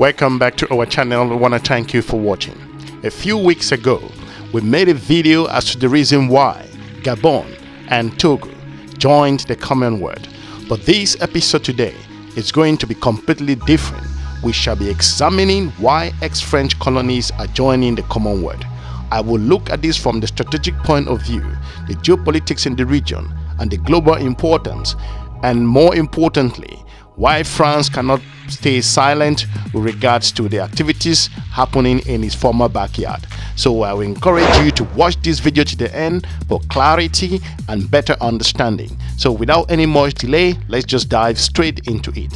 Welcome back to our channel. We want to thank you for watching. A few weeks ago, we made a video as to the reason why Gabon and Togo joined the Commonwealth. But this episode today is going to be completely different. We shall be examining why ex-French colonies are joining the Commonwealth. I will look at this from the strategic point of view, the geopolitics in the region, and the global importance, and more importantly, why France cannot stay silent with regards to the activities happening in its former backyard. So I will encourage you to watch this video to the end for clarity and better understanding. So without any much delay, let's just dive straight into it.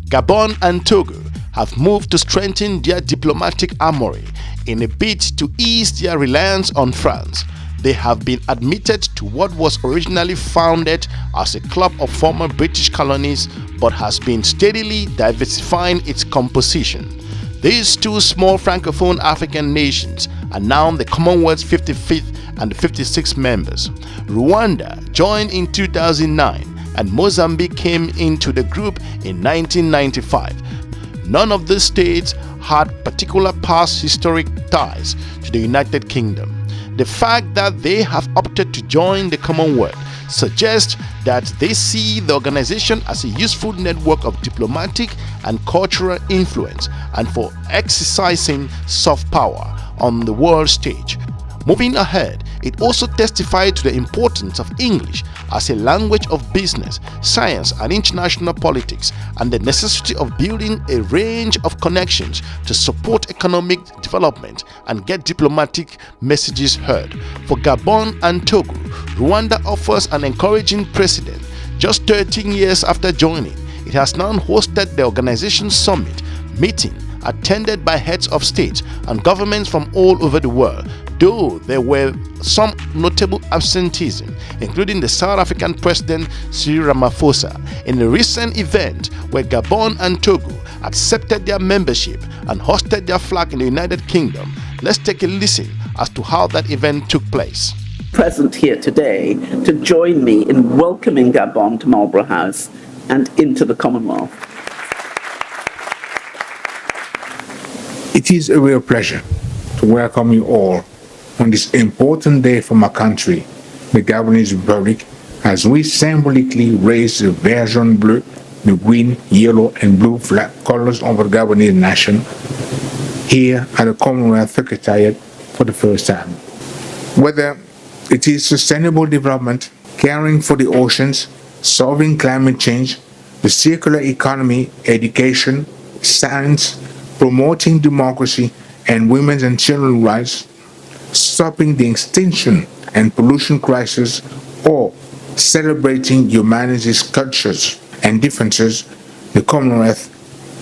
Gabon and Togo have moved to strengthen their diplomatic armory in a bid to ease their reliance on France. They have been admitted to what was originally founded as a club of former British colonies but has been steadily diversifying its composition. These two small Francophone African nations are now the Commonwealth's 55th and 56th members. Rwanda joined in 2009 and Mozambique came into the group in 1995. None of these states had particular past historic ties to the United Kingdom. The fact that they have opted to join the Commonwealth suggests that they see the organization as a useful network of diplomatic and cultural influence and for exercising soft power on the world stage. Moving ahead, it also testified to the importance of English as a language of business, science and international politics, and the necessity of building a range of connections to support economic development and get diplomatic messages heard. For Gabon and Togo, Rwanda offers an encouraging precedent. Just 13 years after joining, it has now hosted the organization's summit meeting attended by heads of state and governments from all over the world, though there were some notable absenteeism, including the South African President Cyril Ramaphosa, in a recent event where Gabon and Togo accepted their membership and hosted their flag in the United Kingdom. Let's take a listen as to how that event took place. Present here today to join me in welcoming Gabon to Marlborough House and into the Commonwealth. It is a real pleasure to welcome you all on this important day for my country, the Gabonese Republic, as we symbolically raise the version bleu, the green, yellow and blue flag colors of the Gabonese nation here at the Commonwealth Secretariat for the first time. Whether it is sustainable development, caring for the oceans, solving climate change, the circular economy, education, science, promoting democracy and women's and children's rights, stopping the extinction and pollution crisis, or celebrating humanity's cultures and differences, the Commonwealth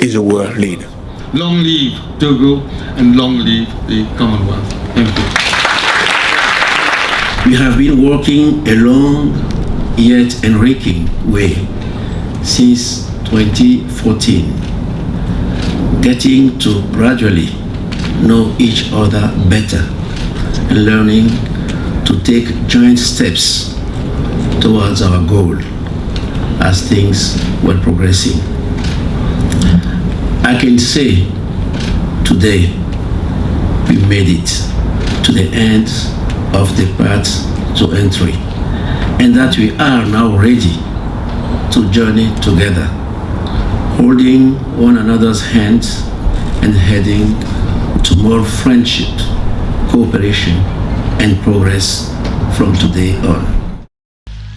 is a world leader. Long live Togo and long live the Commonwealth. Thank you. We have been working a long yet enriching way since 2014, getting to gradually know each other better and learning to take joint steps towards our goal as things were progressing. I can say today we made it to the end of the path to entry and that we are now ready to journey together, holding one another's hands and heading to more friendship, cooperation and progress from today on.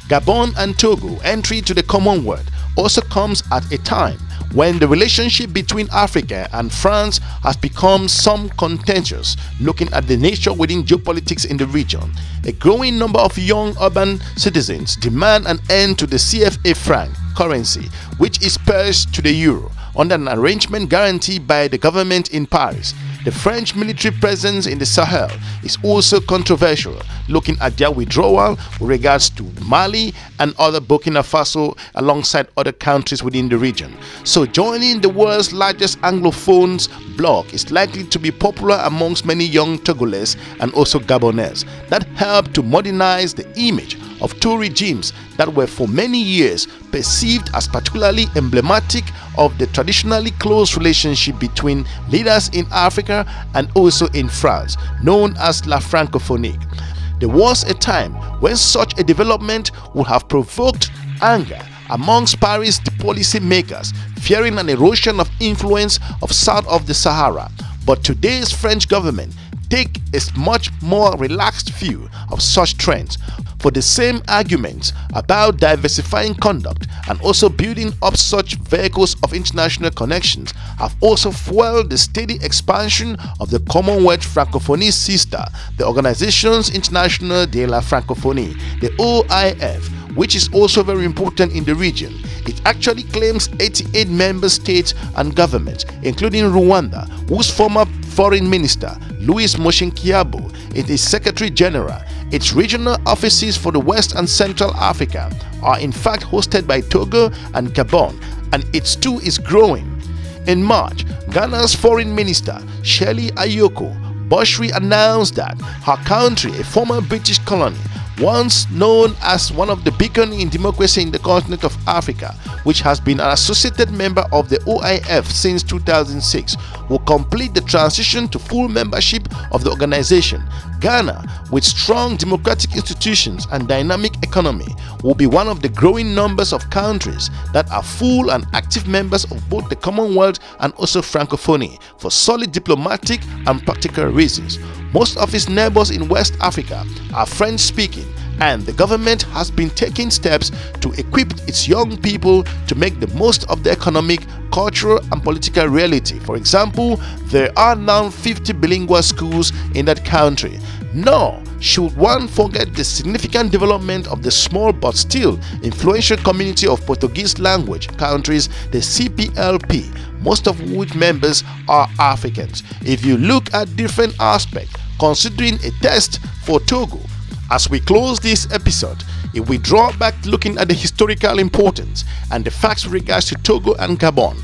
Gabon and Togo entry to the Commonwealth also comes at a time when the relationship between Africa and France has become some contentious, looking at the nature within geopolitics in the region. A growing number of young urban citizens demand an end to the CFA franc currency, which is pegged to the euro, under an arrangement guaranteed by the government in Paris. The French military presence in the Sahel is also controversial, looking at their withdrawal with regards to Mali and other Burkina Faso alongside other countries within the region. So joining the world's largest Anglophones bloc is likely to be popular amongst many young Togolese and also Gabonese that help to modernize the image of two regimes that were for many years perceived as particularly emblematic of the traditionally close relationship between leaders in Africa and also in France, known as La Francophonie. There was a time when such a development would have provoked anger amongst Paris policy makers, fearing an erosion of influence of south of the Sahara. But today's French government take a much more relaxed view of such trends, for the same arguments about diversifying conduct and also building up such vehicles of international connections have also fueled the steady expansion of the Commonwealth Francophonie sister, the Organisations Internationale de la Francophonie, the OIF, which is also very important in the region. It actually claims 88 member states and governments, including Rwanda, whose former foreign minister, Louis Moshinkiabo, is the Secretary General. Its regional offices for the West and Central Africa are in fact hosted by Togo and Gabon, and its too is growing. In March, Ghana's foreign minister, Shirley Ayoko Boshri, announced that her country, a former British colony, once known as one of the beacons in democracy in the continent of Africa, which has been an associated member of the OIF since 2006, will complete the transition to full membership of the organization. Ghana, with strong democratic institutions and dynamic economy, will be one of the growing numbers of countries that are full and active members of both the Commonwealth and also Francophonie for solid diplomatic and practical reasons. Most of its neighbors in West Africa are French-speaking, and the government has been taking steps to equip its young people to make the most of the economic, cultural and political reality. For example, there are now 50 bilingual schools in that country. Nor should one forget the significant development of the small but still influential community of Portuguese language countries, the CPLP, most of which members are Africans. If you look at different aspects, considering a test for Togo, as we close this episode, if we draw back looking at the historical importance and the facts with regards to Togo and Gabon,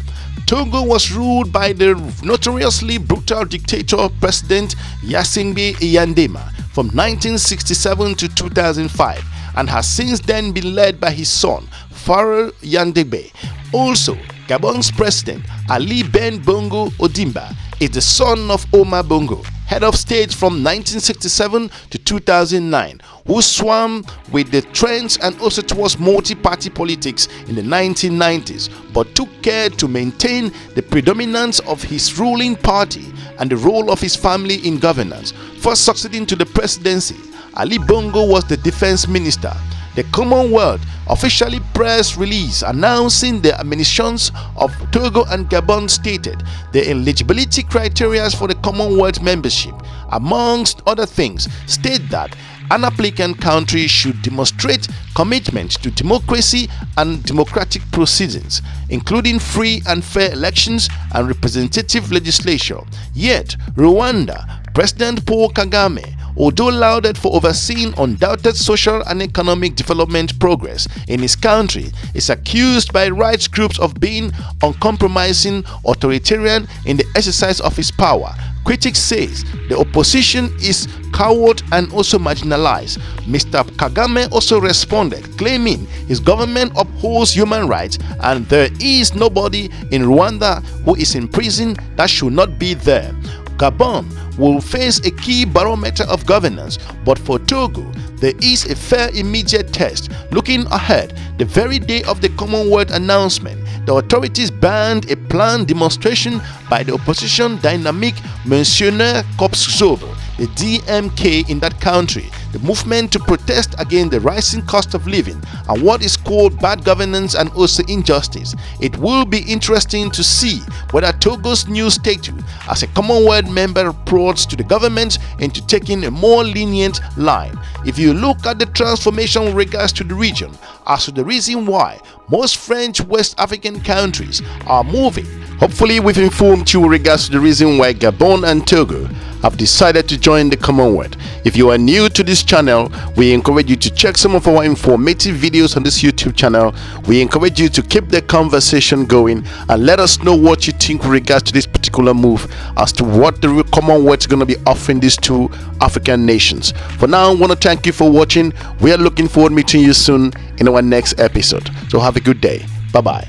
Togo was ruled by the notoriously brutal dictator President Yassingbe Iyandema from 1967 to 2005 and has since then been led by his son Farouk Yandebe. Also, Gabon's president Ali Ben Bongo Ondimba is the son of Omar Bongo, head of state from 1967 to 2009, who swam with the trends and also towards multi-party politics in the 1990s, but took care to maintain the predominance of his ruling party and the role of his family in governance. First succeeding to the presidency, Ali Bongo was the defense minister. The Commonwealth officially press release announcing the admissions of Togo and Gabon stated the eligibility criteria for the Commonwealth membership, amongst other things, state that an applicant country should demonstrate commitment to democracy and democratic proceedings, including free and fair elections and representative legislature. Yet, Rwanda, President Paul Kagame, although lauded for overseeing undoubted social and economic development progress in his country, is accused by rights groups of being uncompromising authoritarian in the exercise of his power. Critics say the opposition is coward and also marginalized. Mr. Kagame also responded, claiming his government upholds human rights and there is nobody in Rwanda who is in prison that should not be there. Gabon will face a key barometer of governance, but for Togo, there is a fair immediate test. Looking ahead, the very day of the Commonwealth announcement, the authorities banned a planned demonstration by the opposition dynamic Missionnaire Corps-Zauber, the DMK in that country, the movement to protest against the rising cost of living and what is called bad governance and also injustice. It will be interesting to see whether Togo's new status as a Commonwealth member prods to the government into taking a more lenient line. If you look at the transformation with regards to the region, as to the reason why most French West African countries are moving. Hopefully we've informed you with regards to the reason why Gabon and Togo have decided to join the Commonwealth. If you are new to this channel, we encourage you to check some of our informative videos on this YouTube channel. We encourage you to keep the conversation going and let us know what you think with regards to this particular move as to what the Commonwealth is going to be offering these two African nations. For now, I want to thank you for watching. We are looking forward to meeting you soon in our next episode. So have a good day. Bye-bye.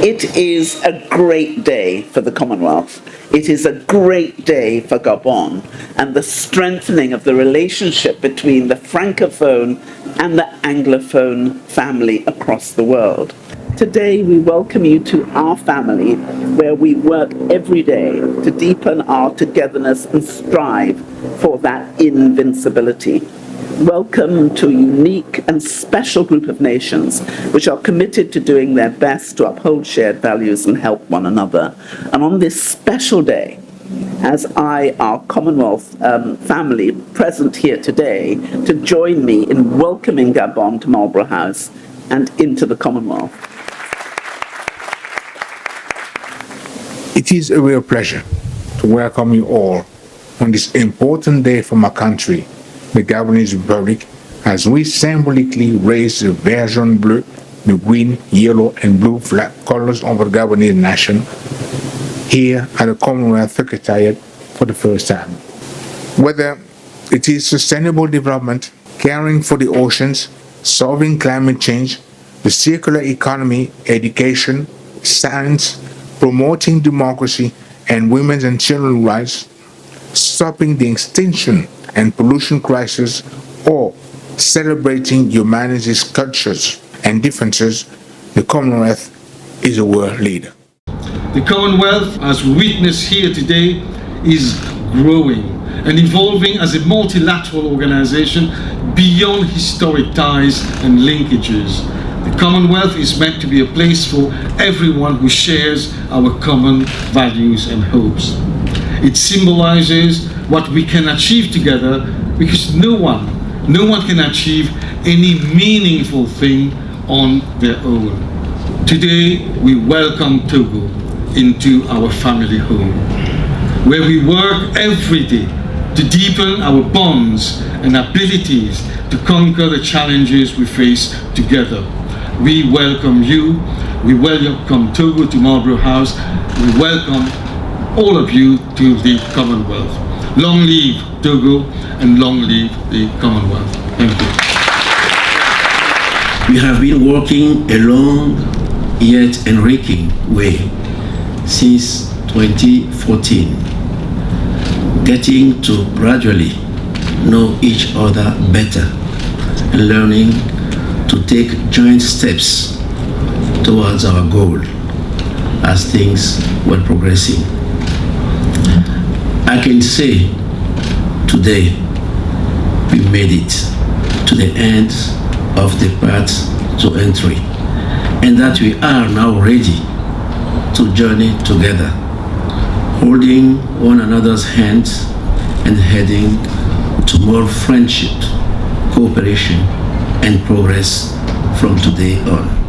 It is a great day for the Commonwealth. It is a great day for Gabon and the strengthening of the relationship between the Francophone and the Anglophone family across the world. Today we welcome you to our family, where we work every day to deepen our togetherness and strive for that invincibility. Welcome to a unique and special group of nations which are committed to doing their best to uphold shared values and help one another. And on this special day, as our Commonwealth family present here today, to join me in welcoming Gabon to Marlborough House and into the Commonwealth. It is a real pleasure to welcome you all on this important day for my country, the Gabonese Republic, as we symbolically raise the vert, jaune, bleu, the green, yellow, and blue flag colors of the Gabonese nation here at the Commonwealth Secretariat for the first time. Whether it is sustainable development, caring for the oceans, solving climate change, the circular economy, education, science, promoting democracy and women's and children's rights, stopping the extinction and pollution crisis, or celebrating humanity's cultures and differences, the Commonwealth is a world leader. The Commonwealth, as we witness here today, is growing and evolving as a multilateral organization beyond historic ties and linkages. The Commonwealth is meant to be a place for everyone who shares our common values and hopes. It symbolizes what we can achieve together, because no one can achieve any meaningful thing on their own. Today we welcome Togo into our family home, where we work every day to deepen our bonds and abilities to conquer the challenges we face together. We welcome you, we welcome Togo to Marlborough House, we welcome all of you to the Commonwealth. Long live Togo and long live the Commonwealth. Thank you. We have been working a long yet enriching way since 2014, getting to gradually know each other better and learning to take joint steps towards our goal as things were progressing. I can say today we made it to the end of the path to entry, and that we are now ready to journey together, holding one another's hands and heading to more friendship, cooperation, and progress from today on.